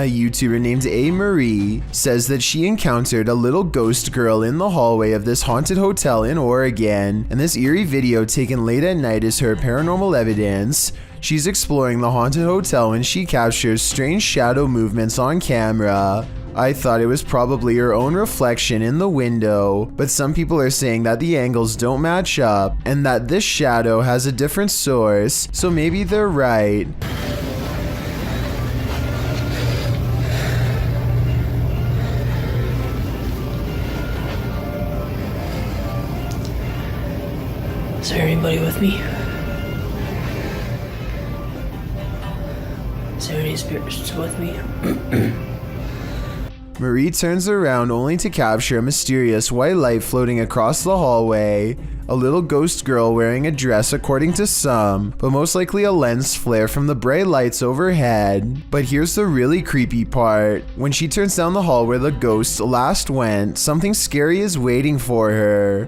A YouTuber named A. Marie says that she encountered a little ghost girl in the hallway of this haunted hotel in Oregon, and this eerie video taken late at night is her paranormal evidence. She's exploring the haunted hotel when she captures strange shadow movements on camera. I thought it was probably her own reflection in the window, but some people are saying that the angles don't match up and that this shadow has a different source, so maybe they're right. Is there anybody with me? Is there any spirits with me? Marie turns around only to capture a mysterious white light floating across the hallway. A little ghost girl wearing a dress according to some, but most likely a lens flare from the bright lights overhead. But here's the really creepy part. When she turns down the hall where the ghost last went, something scary is waiting for her.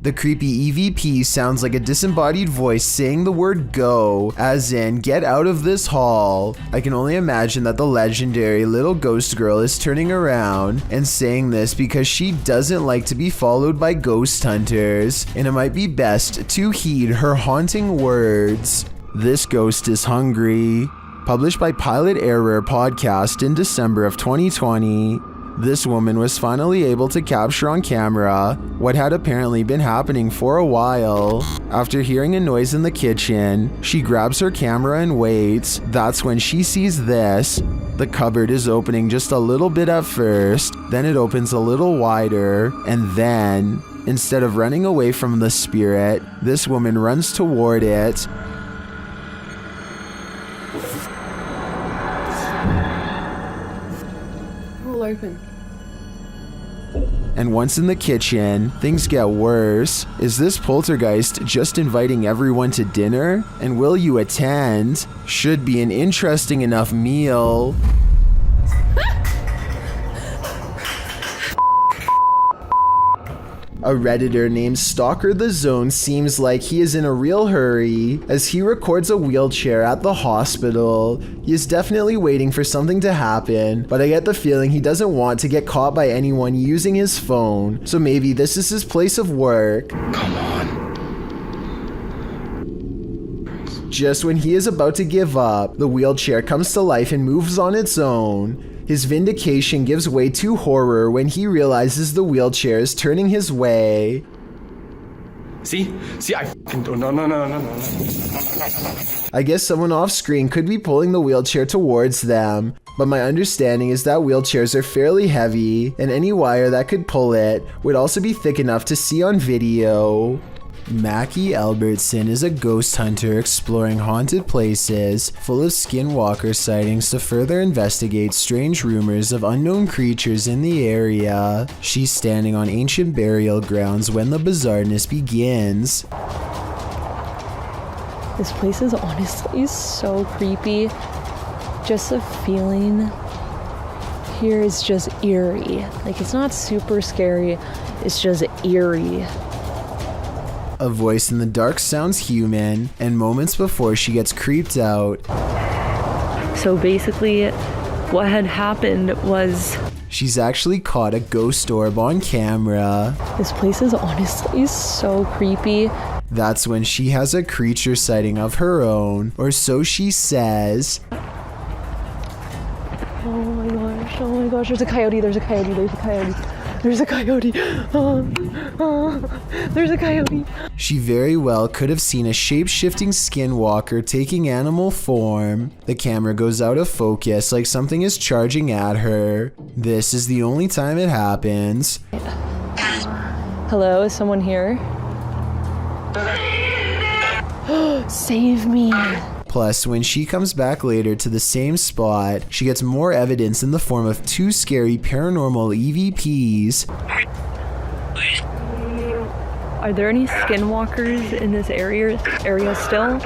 The creepy EVP sounds like a disembodied voice saying the word go, as in get out of this hall. I can only imagine that the legendary little ghost girl is turning around and saying this because she doesn't like to be followed by ghost hunters, and it might be best to heed her haunting words. This ghost is hungry. Published by Pilot Error Podcast in December of 2020. This woman was finally able to capture on camera what had apparently been happening for a while. After hearing a noise in the kitchen, she grabs her camera and waits. That's when she sees this. The cupboard is opening just a little bit at first, then it opens a little wider, and then, instead of running away from the spirit, this woman runs toward it. Open. And once in the kitchen, things get worse. Is this poltergeist just inviting everyone to dinner? And will you attend? Should be an interesting enough meal. A Redditor named Stalker the Zone seems like he is in a real hurry as he records a wheelchair at the hospital. He is definitely waiting for something to happen, but I get the feeling he doesn't want to get caught by anyone using his phone, so maybe this is his place of work. Come on. Just when he is about to give up, the wheelchair comes to life and moves on its own. His vindication gives way to horror when he realizes the wheelchair is turning his way. See, I fucking don't. No. I guess someone off screen could be pulling the wheelchair towards them, but my understanding is that wheelchairs are fairly heavy, and any wire that could pull it would also be thick enough to see on video. Mackie Albertson is a ghost hunter exploring haunted places full of skinwalker sightings to further investigate strange rumors of unknown creatures in the area. She's standing on ancient burial grounds when the bizarreness begins. This place is honestly so creepy. Just the feeling here is just eerie. Like, it's not super scary, it's just eerie. A voice in the dark sounds human, and moments before she gets creeped out. So basically, what had happened was... She's actually caught a ghost orb on camera. This place is honestly so creepy. That's when she has a creature sighting of her own, or so she says. Oh my gosh, there's a coyote. There's a coyote. She very well could have seen a shape-shifting skinwalker taking animal form. The camera goes out of focus like something is charging at her. This is the only time it happens. Hello, is someone here? Save me. Plus, when she comes back later to the same spot, she gets more evidence in the form of two scary paranormal EVPs. Are there any skinwalkers in this area still?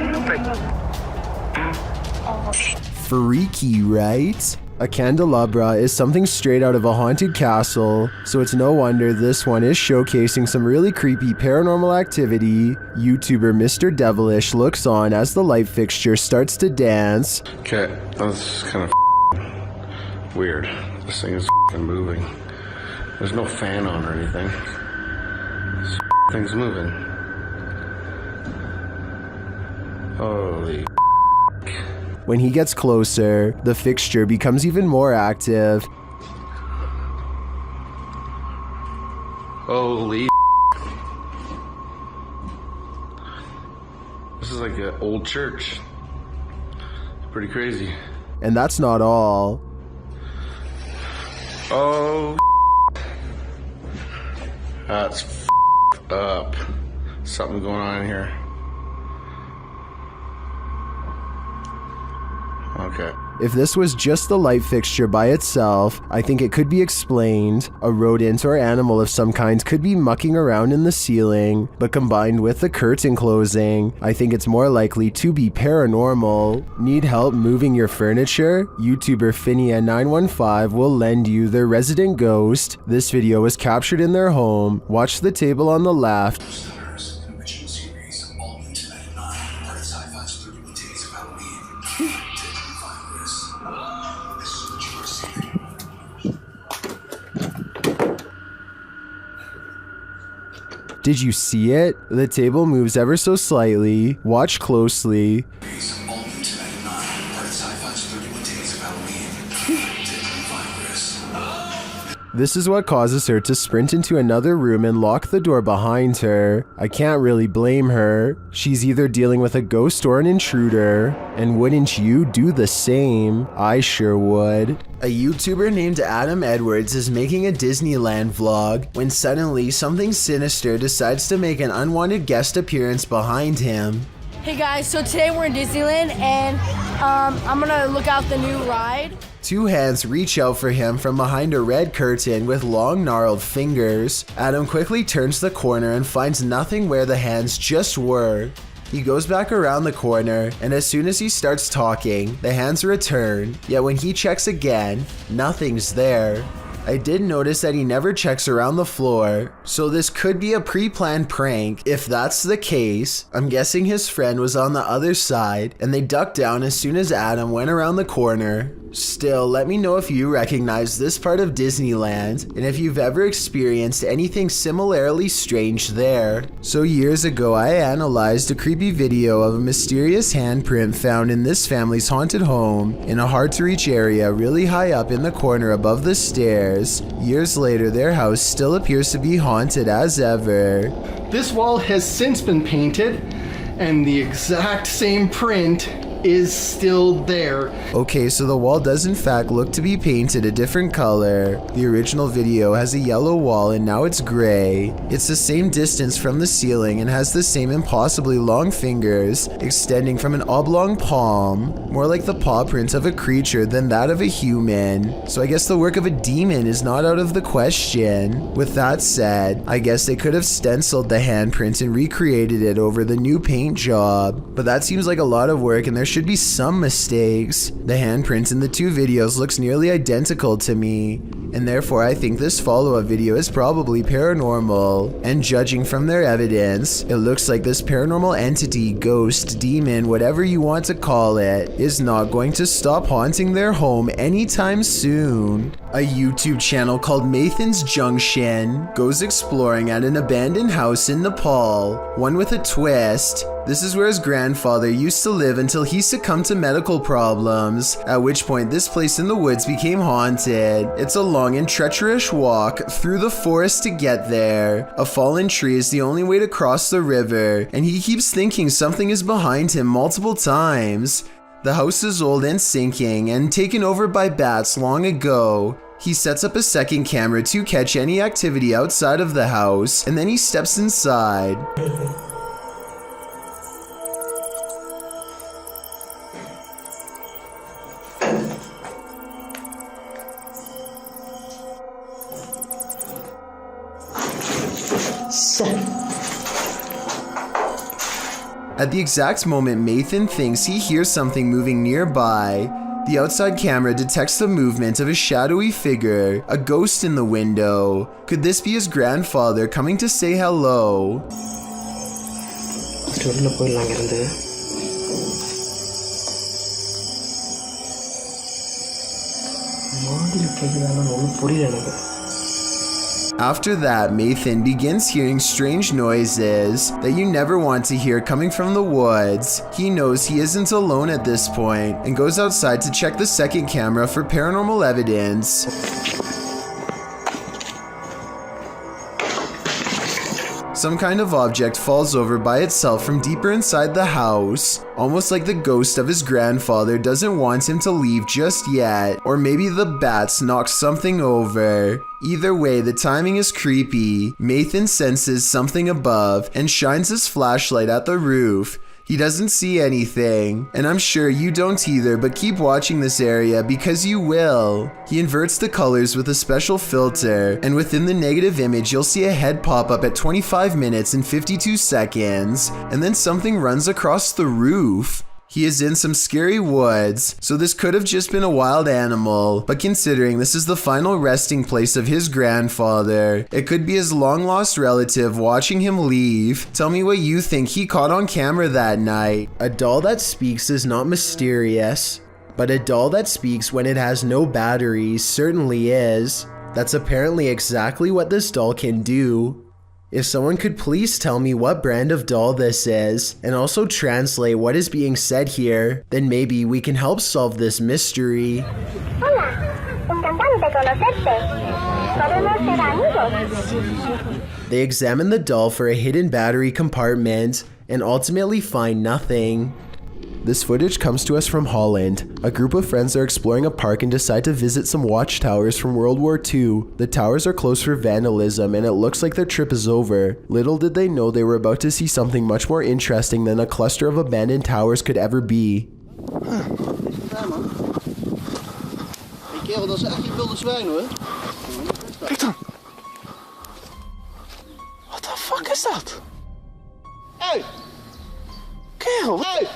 Freaky, right? A candelabra is something straight out of a haunted castle, so it's no wonder this one is showcasing some really creepy paranormal activity. YouTuber Mr. Devilish looks on as the light fixture starts to dance. Okay, that's kind of weird. This thing is moving. There's no fan on or anything. This thing's moving. Holy. When he gets closer, the fixture becomes even more active. Holy. This is like an old church. Pretty crazy. And that's not all. Oh, that's up. Something going on in here. Okay. If this was just the light fixture by itself, I think it could be explained. A rodent or animal of some kind could be mucking around in the ceiling, but combined with the curtain closing, I think it's more likely to be paranormal. Need help moving your furniture? YouTuber Finia915 will lend you their resident ghost. This video was captured in their home. Watch the table on the left. Original series, all new tonight at 9. Part of Sci-Fi's 31 Days of Halloween. Did you see it? The table moves ever so slightly. Watch closely. All new tonight at 9. Part of Sci-Fi's 31 Days of Halloween. This is what causes her to sprint into another room and lock the door behind her. I can't really blame her. She's either dealing with a ghost or an intruder. And wouldn't you do the same? I sure would. A YouTuber named Adam Edwards is making a Disneyland vlog when suddenly something sinister decides to make an unwanted guest appearance behind him. Hey guys, so today we're in Disneyland and I'm gonna look out the new ride. Two hands reach out for him from behind a red curtain with long gnarled fingers. Adam quickly turns the corner and finds nothing where the hands just were. He goes back around the corner, and as soon as he starts talking, the hands return, yet when he checks again, nothing's there. I did notice that he never checks around the floor, so this could be a pre-planned prank. If that's the case, I'm guessing his friend was on the other side, and they ducked down as soon as Adam went around the corner. Still, let me know if you recognize this part of Disneyland, and if you've ever experienced anything similarly strange there. So years ago, I analyzed a creepy video of a mysterious handprint found in this family's haunted home in a hard-to-reach area really high up in the corner above the stairs. Years later, their house still appears to be haunted as ever. This wall has since been painted, and the exact same print is still there. Okay, so the wall does in fact look to be painted a different color. The original video has a yellow wall and now it's gray. It's the same distance from the ceiling and has the same impossibly long fingers extending from an oblong palm, more like the paw print of a creature than that of a human. So I guess the work of a demon is not out of the question. With that said, I guess they could have stenciled the handprint and recreated it over the new paint job, but that seems like a lot of work and there should be some mistakes. The handprints in the two videos looks nearly identical to me, and therefore I think this follow-up video is probably paranormal. And judging from their evidence, it looks like this paranormal entity, ghost, demon, whatever you want to call it, is not going to stop haunting their home anytime soon. A YouTube channel called Mathan's Junction goes exploring at an abandoned house in Nepal, one with a twist. This is where his grandfather used to live until he succumbed to medical problems, at which point this place in the woods became haunted. It's a long and treacherous walk through the forest to get there. A fallen tree is the only way to cross the river, and he keeps thinking something is behind him multiple times. The house is old and sinking and taken over by bats long ago. He sets up a second camera to catch any activity outside of the house, and then he steps inside. At the exact moment Mathan thinks he hears something moving nearby, The outside camera detects the movement of a shadowy figure, a ghost in the window. Could this be his grandfather coming to say hello? After that, Mathan begins hearing strange noises that you never want to hear coming from the woods. He knows he isn't alone at this point and goes outside to check the second camera for paranormal evidence. Some kind of object falls over by itself from deeper inside the house, almost like the ghost of his grandfather doesn't want him to leave just yet, or maybe the bats knocked something over. Either way, the timing is creepy. Mathan senses something above and shines his flashlight at the roof. He doesn't see anything, and I'm sure you don't either, but keep watching this area because you will. He inverts the colors with a special filter, and within the negative image you'll see a head pop up at 25 minutes and 52 seconds, and then something runs across the roof. He is in some scary woods, so this could have just been a wild animal, but considering this is the final resting place of his grandfather, it could be his long-lost relative watching him leave. Tell me what you think he caught on camera that night. A doll that speaks is not mysterious, but a doll that speaks when it has no batteries certainly is. That's apparently exactly what this doll can do. If someone could please tell me what brand of doll this is, and also translate what is being said here, then maybe we can help solve this mystery. They examine the doll for a hidden battery compartment, and ultimately find nothing. This footage comes to us from Holland. A group of friends are exploring a park and decide to visit some watchtowers from World War II. The towers are closed for vandalism and it looks like their trip is over. Little did they know they were about to see something much more interesting than a cluster of abandoned towers could ever be. Kijk dan! What the fuck is that? Hey! Kerel! Hey!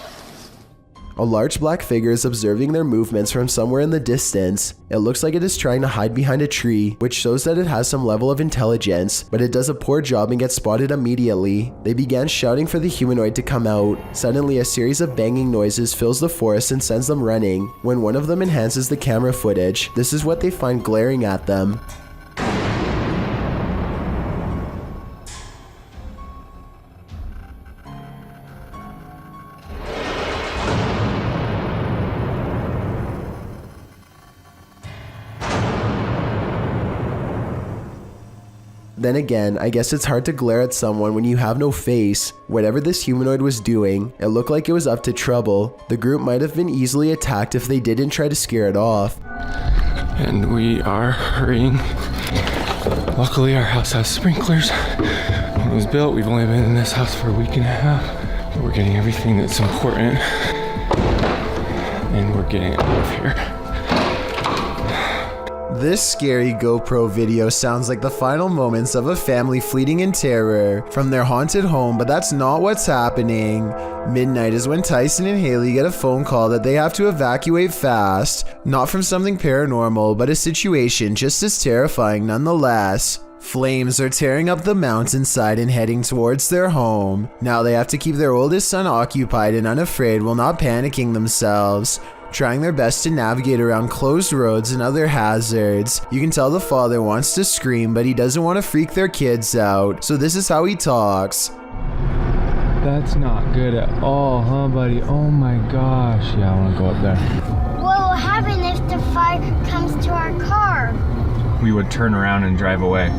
A large black figure is observing their movements from somewhere in the distance. It looks like it is trying to hide behind a tree, which shows that it has some level of intelligence, but it does a poor job and gets spotted immediately. They began shouting for the humanoid to come out. Suddenly, a series of banging noises fills the forest and sends them running. When one of them enhances the camera footage, this is what they find glaring at them. Then again, I guess it's hard to glare at someone when you have no face. Whatever this humanoid was doing, it looked like it was up to trouble. The group might have been easily attacked if they didn't try to scare it off. And we are hurrying. Luckily, our house has sprinklers. When it was built, we've only been in this house for a week and a half. But we're getting everything that's important. And we're getting out of here. This scary GoPro video sounds like the final moments of a family fleeing in terror from their haunted home, but that's not what's happening. Midnight is when Tyson and Haley get a phone call that they have to evacuate fast, not from something paranormal, but a situation just as terrifying nonetheless. Flames are tearing up the mountainside and heading towards their home. Now they have to keep their oldest son occupied and unafraid while not panicking themselves, trying their best to navigate around closed roads and other hazards. You can tell the father wants to scream, but he doesn't want to freak their kids out, so this is how he talks. That's not good at all, huh, buddy? Oh my gosh. Yeah, I want to go up there. What will happen if the fire comes to our car? We would turn around and drive away.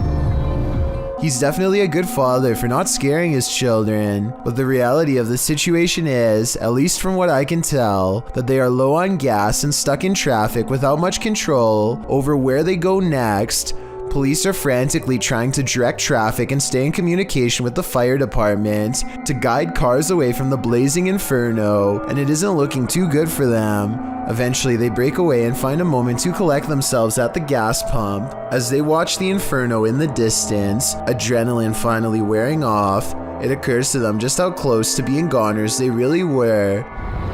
He's definitely a good father for not scaring his children, but the reality of the situation is, at least from what I can tell, that they are low on gas and stuck in traffic without much control over where they go next. Police are frantically trying to direct traffic and stay in communication with the fire department to guide cars away from the blazing inferno, and it isn't looking too good for them. Eventually, they break away and find a moment to collect themselves at the gas pump. As they watch the inferno in the distance, adrenaline finally wearing off, it occurs to them just how close to being goners they really were.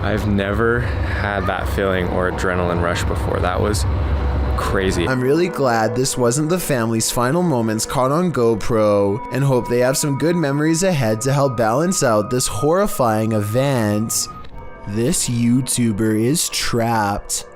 I've never had that feeling or adrenaline rush before. That was crazy. I'm really glad this wasn't the family's final moments caught on GoPro, and hope they have some good memories ahead to help balance out this horrifying event. This YouTuber is trapped.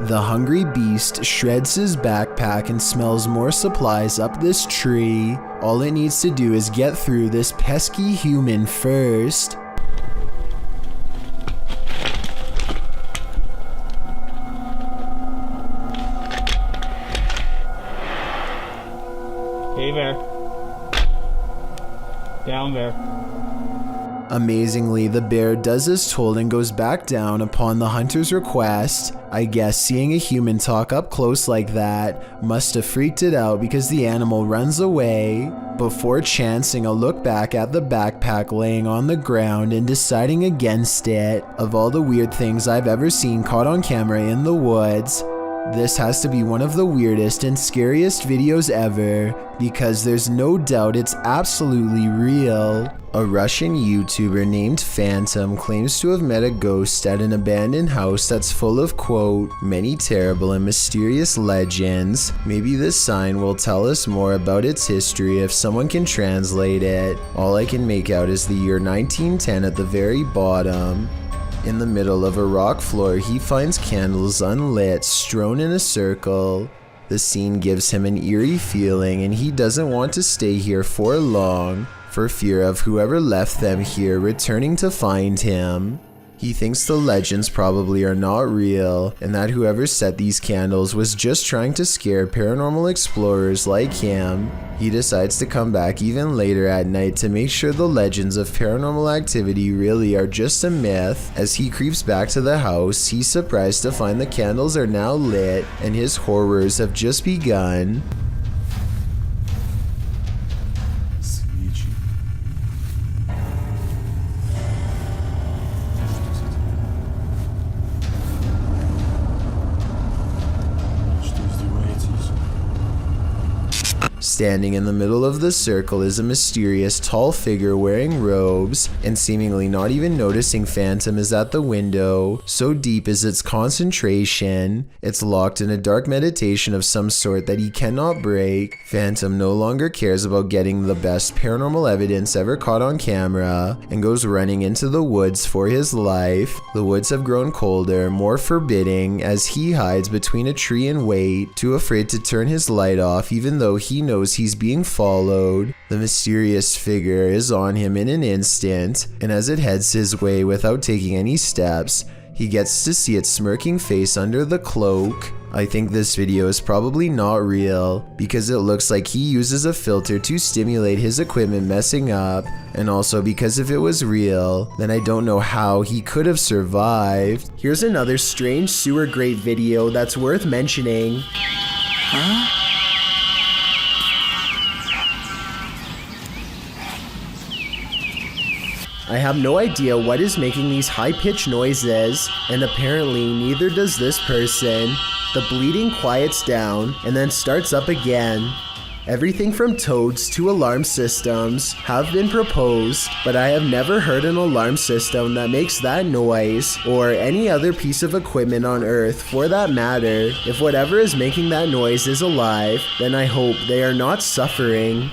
The hungry beast shreds his backpack and smells more supplies up this tree. All it needs to do is get through this pesky human first. Hey there. Down there. Amazingly, the bear does as told and goes back down upon the hunter's request. I guess seeing a human talk up close like that must have freaked it out because the animal runs away before chancing a look back at the backpack laying on the ground and deciding against it. Of all the weird things I've ever seen caught on camera in the woods, this has to be one of the weirdest and scariest videos ever, because there's no doubt it's absolutely real. A Russian YouTuber named Phantom claims to have met a ghost at an abandoned house that's full of, quote, many terrible and mysterious legends. Maybe this sign will tell us more about its history if someone can translate it. All I can make out is the year 1910 at the very bottom. In the middle of a rock floor, he finds candles unlit, strewn in a circle. The scene gives him an eerie feeling, and he doesn't want to stay here for long, for fear of whoever left them here returning to find him. He thinks the legends probably are not real, and that whoever set these candles was just trying to scare paranormal explorers like him. He decides to come back even later at night to make sure the legends of paranormal activity really are just a myth. As he creeps back to the house, he's surprised to find the candles are now lit, and his horrors have just begun. Standing in the middle of the circle is a mysterious tall figure wearing robes, and seemingly not even noticing Phantom is at the window. So deep is its concentration, it's locked in a dark meditation of some sort that he cannot break. Phantom no longer cares about getting the best paranormal evidence ever caught on camera, and goes running into the woods for his life. The woods have grown colder, more forbidding, as he hides between a tree and wait, too afraid to turn his light off even though he knows he's being followed. The mysterious figure is on him in an instant, and as it heads his way without taking any steps, he gets to see its smirking face under the cloak. I think this video is probably not real, because it looks like he uses a filter to stimulate his equipment messing up, and also because if it was real, then I don't know how he could have survived. Here's another strange sewer grate video that's worth mentioning. Huh? I have no idea what is making these high-pitched noises, and apparently neither does this person. The bleeding quiets down and then starts up again. Everything from toads to alarm systems have been proposed, but I have never heard an alarm system that makes that noise, or any other piece of equipment on Earth for that matter. If whatever is making that noise is alive, then I hope they are not suffering.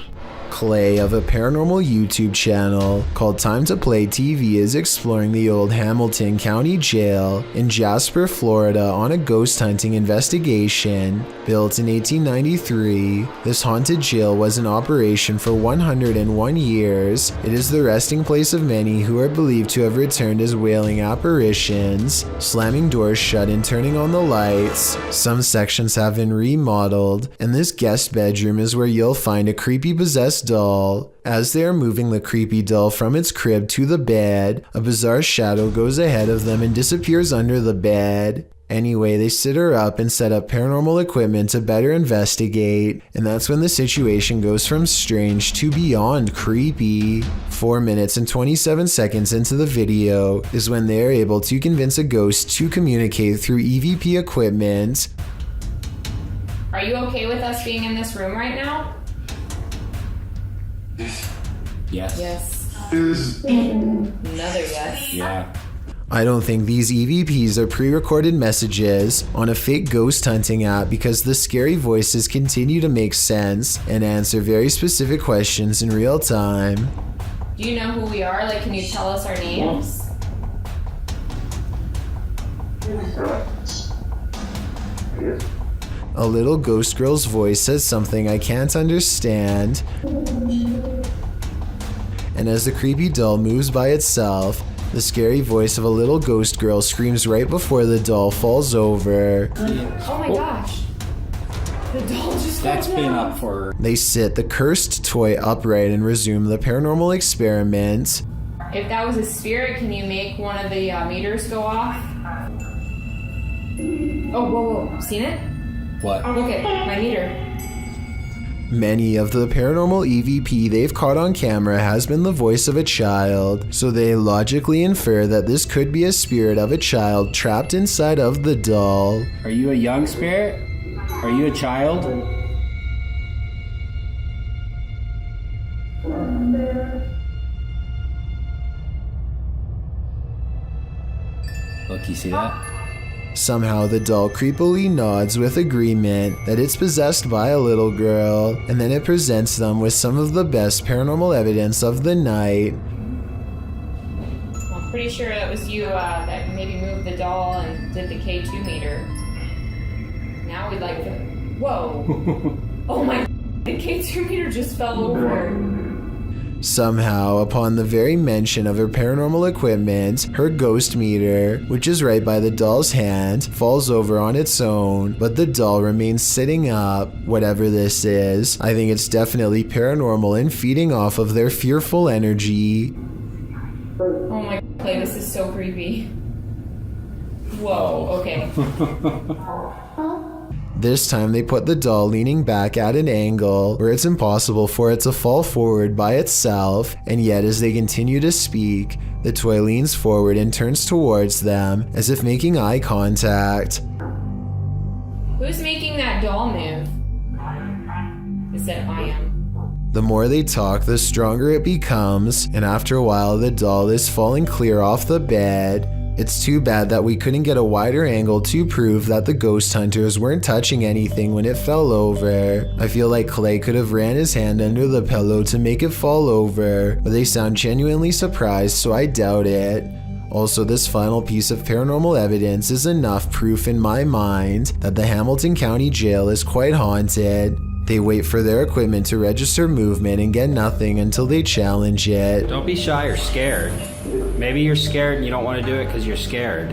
Clay of a paranormal YouTube channel called Time to Play TV is exploring the old Hamilton County Jail in Jasper, Florida on a ghost hunting investigation. Built in 1893, this haunted jail was in operation for 101 years. It is the resting place of many who are believed to have returned as wailing apparitions, slamming doors shut and turning on the lights. Some sections have been remodeled, and this guest bedroom is where you'll find a creepy possessed doll. As they are moving the creepy doll from its crib to the bed, a bizarre shadow goes ahead of them and disappears under the bed. Anyway, they sit her up and set up paranormal equipment to better investigate, and that's when the situation goes from strange to beyond creepy. 4 minutes and 27 seconds into the video is when they are able to convince a ghost to communicate through EVP equipment. Are you okay with us being in this room right now? Yes. Yes. Another yes. Yeah. I don't think these EVPs are pre-recorded messages on a fake ghost hunting app because the scary voices continue to make sense and answer very specific questions in real time. Do you know who we are? Like, can you tell us our names? A little ghost girl's voice says something I can't understand. And as the creepy doll moves by itself, the scary voice of a little ghost girl screams right before the doll falls over. Oh my gosh. The doll just That's fell been down. up for... They sit the cursed toy upright and resume the paranormal experiment. If that was a spirit, can you make one of the meters go off? Oh, whoa. Seen it? What? Look at my meter. Many of the paranormal EVP they've caught on camera has been the voice of a child, so they logically infer that this could be a spirit of a child trapped inside of the doll. Are you a young spirit? Are you a child? Look, you see that? Somehow the doll creepily nods with agreement that it's possessed by a little girl, and then it presents them with some of the best paranormal evidence of the night. Well, I'm pretty sure that was you that maybe moved the doll and did the K2 meter. Now we'd like to... Whoa! Oh my... The K2 meter just fell over. Somehow, upon the very mention of her paranormal equipment, her ghost meter, which is right by the doll's hand, falls over on its own, but the doll remains sitting up. Whatever this is, I think it's definitely paranormal and feeding off of their fearful energy. Oh my... Clay, this is so creepy. Whoa, okay. This time they put the doll leaning back at an angle where it's impossible for it to fall forward by itself, and yet as they continue to speak, the toy leans forward and turns towards them as if making eye contact. Who's making that doll move? Is that I am? The more they talk, the stronger it becomes, and after a while the doll is falling clear off the bed. It's too bad that we couldn't get a wider angle to prove that the ghost hunters weren't touching anything when it fell over. I feel like Clay could have ran his hand under the pillow to make it fall over, but they sound genuinely surprised, so I doubt it. Also, this final piece of paranormal evidence is enough proof in my mind that the Hamilton County Jail is quite haunted. They wait for their equipment to register movement and get nothing until they challenge it. Don't be shy or scared. Maybe you're scared and you don't want to do it because you're scared.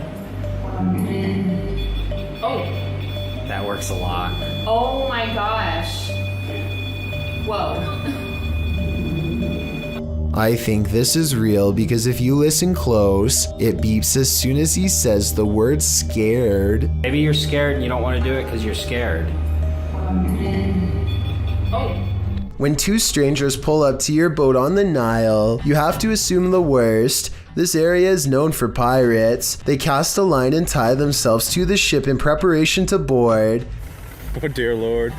Oh. That works a lot. Oh my gosh. Whoa. I think this is real because if you listen close, it beeps as soon as he says the word scared. Maybe you're scared and you don't want to do it because you're scared. Oh. When two strangers pull up to your boat on the Nile, you have to assume the worst. This area is known for pirates. They cast a line and tie themselves to the ship in preparation to board. Oh dear Lord.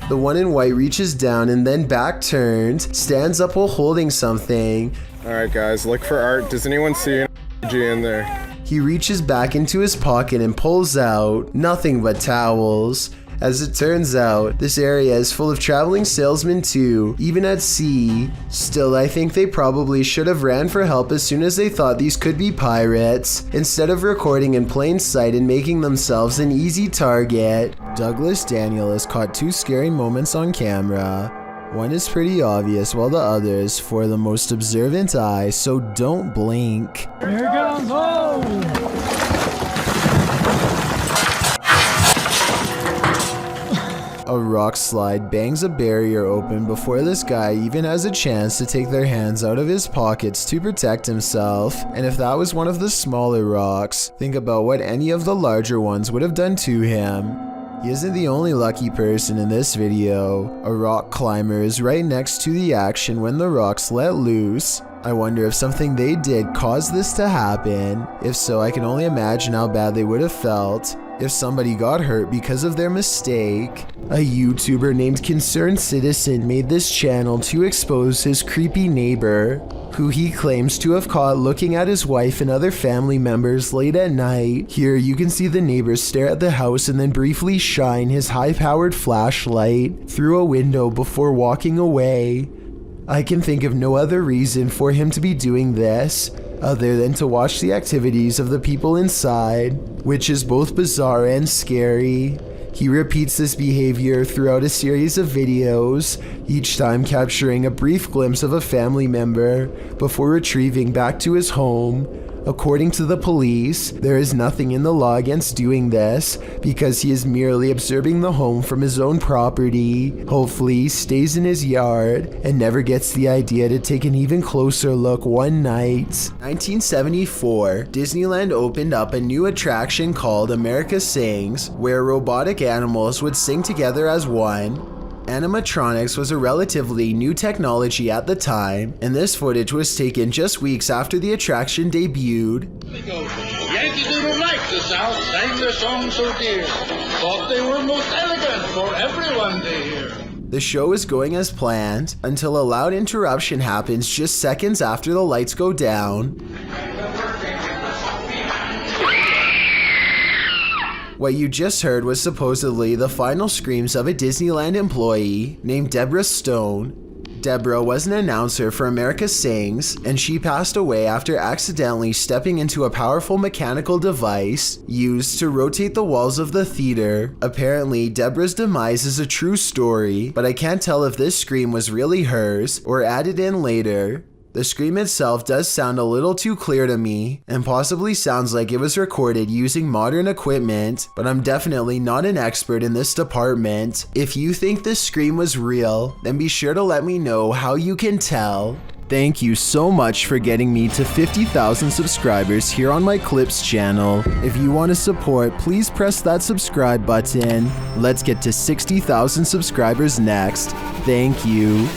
The one in white reaches down and then back turned, stands up while holding something. Alright guys, look for art. Does anyone see an in there? He reaches back into his pocket and pulls out nothing but towels. As it turns out, this area is full of traveling salesmen too, even at sea. Still, I think they probably should have ran for help as soon as they thought these could be pirates, instead of recording in plain sight and making themselves an easy target. Douglas Daniel has caught two scary moments on camera. One is pretty obvious while the other is for the most observant eye, so don't blink. Here goes home! A rock slide bangs a barrier open before this guy even has a chance to take their hands out of his pockets to protect himself. And if that was one of the smaller rocks, think about what any of the larger ones would have done to him. He isn't the only lucky person in this video. A rock climber is right next to the action when the rocks let loose. I wonder if something they did caused this to happen. If so, I can only imagine how bad they would have felt. if somebody got hurt because of their mistake. A YouTuber named Concerned Citizen made this channel to expose his creepy neighbor, who he claims to have caught looking at his wife and other family members late at night. Here you can see the neighbor stare at the house and then briefly shine his high-powered flashlight through a window before walking away. I can think of no other reason for him to be doing this other than to watch the activities of the people inside, which is both bizarre and scary. He repeats this behavior throughout a series of videos, each time capturing a brief glimpse of a family member before retrieving back to his home. According to the police, there is nothing in the law against doing this because he is merely observing the home from his own property. Hopefully he stays in his yard and never gets the idea to take an even closer look one night. 1974, Disneyland opened up a new attraction called America Sings, where robotic animals would sing together as one. Animatronics was a relatively new technology at the time, and this footage was taken just weeks after the attraction debuted. Yankees who don't like the South sang their song so dear, thought they were most elegant for everyone to hear. The show is going as planned until a loud interruption happens just seconds after the lights go down. What you just heard was supposedly the final screams of a Disneyland employee named Deborah Stone. Deborah was an announcer for America Sings, and she passed away after accidentally stepping into a powerful mechanical device used to rotate the walls of the theater. Apparently, Deborah's demise is a true story, but I can't tell if this scream was really hers or added in later. The scream itself does sound a little too clear to me, and possibly sounds like it was recorded using modern equipment, but I'm definitely not an expert in this department. If you think this scream was real, then be sure to let me know how you can tell. Thank you so much for getting me to 50,000 subscribers here on my Clips channel. If you want to support, please press that subscribe button. Let's get to 60,000 subscribers next. Thank you.